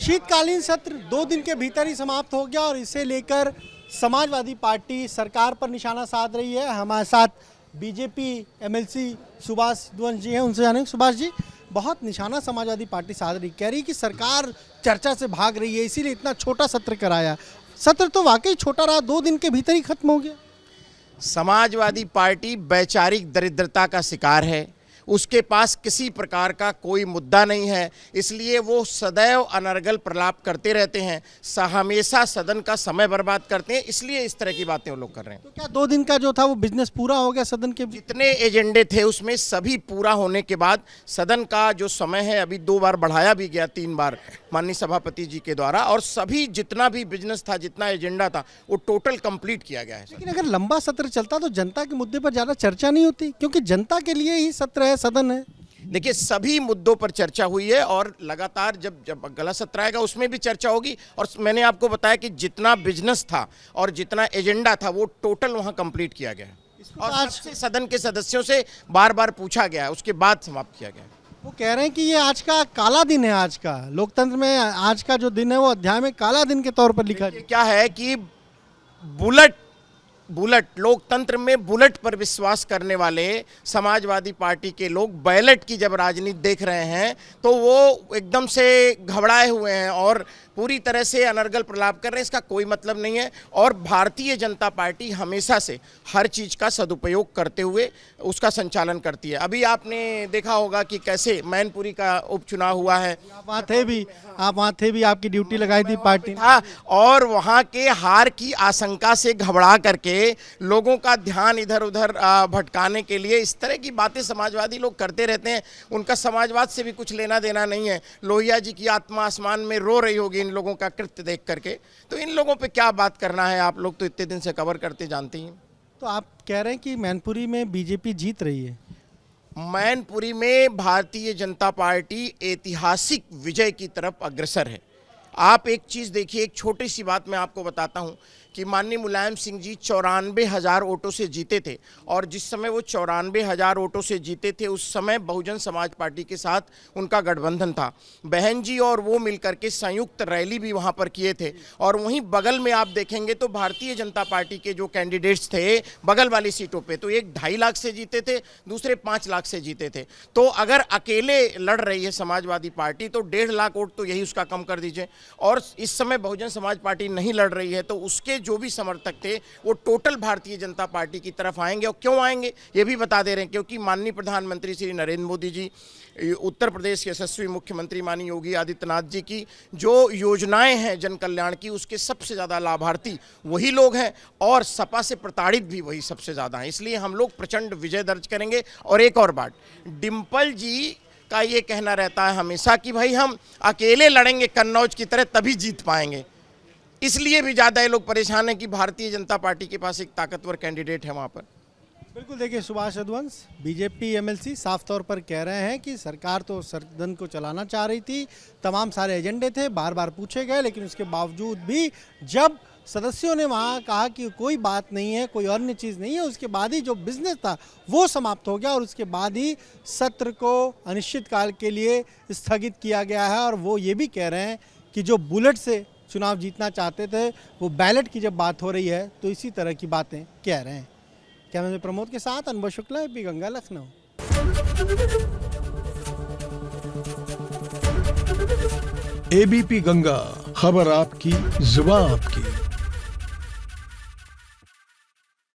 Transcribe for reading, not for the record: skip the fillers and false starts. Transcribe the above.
शीतकालीन सत्र 2 दिन के भीतर ही समाप्त हो गया और इसे लेकर समाजवादी पार्टी सरकार पर निशाना साध रही है। हमारे साथ बीजेपी एमएलसी सुभाष यदुवंशी जी हैं, उनसे जानेंगे। सुभाष जी, बहुत निशाना समाजवादी पार्टी साध रही, कह रही कि सरकार चर्चा से भाग रही है, इसीलिए इतना छोटा सत्र कराया। सत्र तो वाकई छोटा रहा, 2 दिन के भीतर ही खत्म हो गया। समाजवादी पार्टी वैचारिक दरिद्रता का शिकार है, उसके पास किसी प्रकार का कोई मुद्दा नहीं है, इसलिए वो सदैव अनर्गल प्रलाप करते रहते हैं, हमेशा सदन का समय बर्बाद करते हैं, इसलिए इस तरह की बातें वो लोग कर रहे हैं। तो क्या 2 दिन का जो था वो बिजनेस पूरा हो गया? सदन के जितने एजेंडे थे उसमें सभी पूरा होने के बाद सदन का जो समय है अभी 2 बार बढ़ाया भी गया, 3 बार माननीय सभापति जी के द्वारा, और सभी जितना भी बिजनेस था, जितना एजेंडा था, वो टोटल कंप्लीट किया गया है। लेकिन अगर लंबा सत्र चलता तो जनता के मुद्दे पर ज़्यादा चर्चा नहीं होती, क्योंकि जनता के लिए ही सत्र है, सदन है। देखिए, सभी मुद्दों पर चर्चा हुई है और लगातार जब अगला सत्र आएगा उसमें भी चर्चा होगी। और मैंने आपको बताया कि जितना बिजनेस था और जितना एजेंडा था वो टोटल वहां कंप्लीट किया गया है और आज से सदन के सदस्यों से बार बार पूछा गया है, उसके बाद समाप्त किया गया है। वो कह रहे हैं कि ये आज का काला दिन है, आज का लोकतंत्र में आज का जो दिन है वो अध्याय में काला दिन के तौर पर लिखा है। क्या है कि बुलेट लोकतंत्र में बुलेट पर विश्वास करने वाले समाजवादी पार्टी के लोग बैलेट की जब राजनीति देख रहे हैं तो वो एकदम से घबराए हुए हैं और पूरी तरह से अनर्गल प्रलाप कर रहे हैं। इसका कोई मतलब नहीं है और भारतीय जनता पार्टी हमेशा से हर चीज़ का सदुपयोग करते हुए उसका संचालन करती है। अभी आपने देखा होगा कि कैसे मैनपुरी का उपचुनाव हुआ है, आप वहाँ थे भी, आपकी ड्यूटी लगाई थी पार्टी था, और वहाँ के हार की आशंका से घबरा करके लोगों का ध्यान इधर उधर भटकाने के लिए इस तरह की बातें समाजवादी लोग करते रहते हैं। उनका समाजवाद से भी कुछ लेना देना नहीं है। लोहिया जी की आत्मा आसमान में रो रही होगी इन लोगों का कृत्य देख करके, तो इन लोगों पे क्या बात करना है, आप लोग तो इतने दिन से कवर करते जानते हैं। तो आप कह रहे हैं कि मैनपुरी में बीजेपी जीत रही है? मैनपुरी में भारतीय जनता पार्टी ऐतिहासिक विजय की तरफ अग्रसर है। आप एक चीज़ देखिए, एक छोटी सी बात मैं आपको बताता हूं कि माननीय मुलायम सिंह जी 94,000 वोटों से जीते थे और जिस समय वो 94,000 वोटों से जीते थे उस समय बहुजन समाज पार्टी के साथ उनका गठबंधन था। बहन जी और वो मिलकर के संयुक्त रैली भी वहाँ पर किए थे और वहीं बगल में आप देखेंगे तो भारतीय जनता पार्टी के जो कैंडिडेट्स थे बगल वाली सीटों पर, तो एक 2.5 लाख से जीते थे, दूसरे 5 लाख से जीते थे। तो अगर अकेले लड़ रही है समाजवादी पार्टी तो 1.5 लाख वोट तो यही उसका कम कर दीजिए। और इस समय बहुजन समाज पार्टी नहीं लड़ रही है तो उसके जो भी समर्थक थे वो टोटल भारतीय जनता पार्टी की तरफ आएंगे। और क्यों आएंगे ये भी बता दे रहे हैं, क्योंकि माननीय प्रधानमंत्री श्री नरेंद्र मोदी जी, उत्तर प्रदेश के यशस्वी मुख्यमंत्री माननीय योगी आदित्यनाथ जी की जो योजनाएं हैं जन कल्याण की, उसके सबसे ज़्यादा लाभार्थी वही लोग हैं और सपा से प्रताड़ित भी वही सबसे ज़्यादा हैं। इसलिए हम लोग प्रचंड विजय दर्ज करेंगे। और एक और बात, डिम्पल जी का ये कहना रहता है हमेशा कि भाई हम अकेले लड़ेंगे कन्नौज की तरह तभी जीत पाएंगे, इसलिए भी ज़्यादा ये लोग परेशान हैं कि भारतीय जनता पार्टी के पास एक ताकतवर कैंडिडेट है वहाँ पर। बिल्कुल, देखिए सुभाष यदुवंशी बीजेपी एमएलसी साफ तौर पर कह रहे हैं कि सरकार तो सदन को चलाना चाह रही थी, तमाम सारे एजेंडे थे, बार बार पूछे गए, लेकिन उसके बावजूद भी जब सदस्यों ने वहाँ कहा कि कोई बात नहीं है, कोई अन्य चीज़ नहीं है, उसके बाद ही जो बिजनेस था वो समाप्त हो गया और उसके बाद ही सत्र को अनिश्चितकाल के लिए स्थगित किया गया है। और वो ये भी कह रहे हैं कि जो बुलेट से चुनाव जीतना चाहते थे वो बैलेट की जब बात हो रही है तो इसी तरह की बातें कह रहे हैं। कैमरे में प्रमोद के साथ अनुभव शुक्ला, एबी गंगा, लखनऊ। एबीपी गंगा, खबर आपकी, जुबान आपकी।